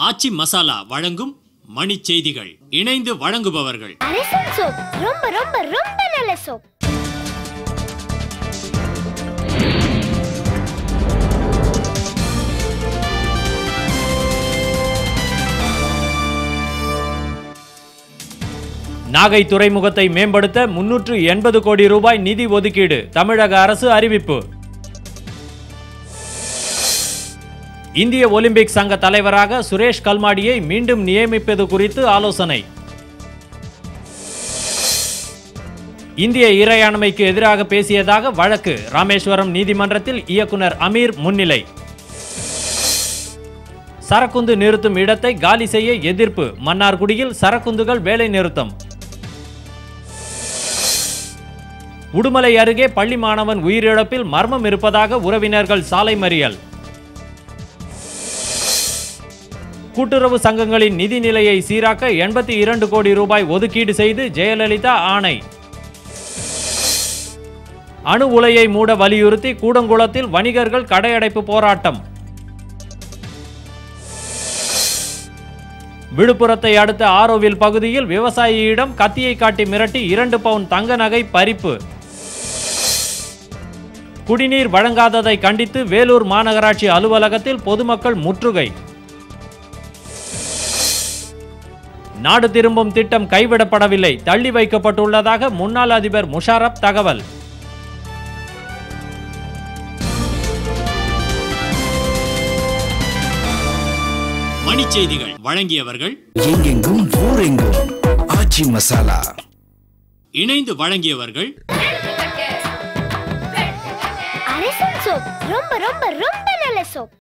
ஆச்சி மசாலா வழங்கும் மணிச் செய்திகள். இணைந்து வழங்குபவர்கள் அரசன் சோப். ரொம்ப ரொம்ப ரொம்ப நல்ல சோப். நாகை துறைமுகத்தை மேம்படுத்த 380 கோடி ரூபாய் நிதி ஒதுக்கீடு தமிழக அரசு அறிவிப்பு. இந்திய ஒலிம்பிக் சங்க தலைவராக சுரேஷ் கல்மாடியை மீண்டும் நியமிப்பது குறித்து ஆலோசனை. இந்திய இறையாண்மைக்கு எதிராக பேசியதாக வழக்கு, ராமேஸ்வரம் நீதிமன்றத்தில் இயக்குனர் அமீர் முன்னிலை. சரக்குந்து நிறுத்தும் இடத்தை காலி செய்ய எதிர்ப்பு, மன்னார்குடியில் சரக்குந்துகள் வேலை நிறுத்தம். உடுமலை அருகே பள்ளி மாணவன் உயிரிழப்பில் மர்மம் இருப்பதாக உறவினர்கள் சாலை மறியல். கூட்டுறவு சங்கங்களின் நிதி நிலையை சீராக்க 82 கோடி ரூபாய் ஒதுக்கீடு செய்து ஜெயலலிதா ஆணை. அணு உலையை மூட வலியுறுத்தி கூடங்குளத்தில் வணிகர்கள் கடையடைப்பு போராட்டம். விழுப்புரத்தை அடுத்த ஆரோவில் பகுதியில் விவசாயியிடம் கத்தியை காட்டி மிரட்டி 2 பவுன் தங்க நகை பறிப்பு. குடிநீர் வழங்காததை கண்டித்து வேலூர் மாநகராட்சி அலுவலகத்தில் பொதுமக்கள் முற்றுகை. நாடு திரும்பும் திட்டம் கைவிடப்படவில்லை, தள்ளி வைக்கப்பட்டுள்ளதாக முன்னாள் அதிபர் முஷாரப் தகவல். மணிச் செய்திகள் வழங்கியவர்கள் எங்கெங்கும் ஊரெங்கும் ஆச்சி மசாலா. இணைந்து வழங்கியவர்கள் அரசன் சோப். ரொம்ப ரொம்ப ரொம்ப நல்ல சோப்.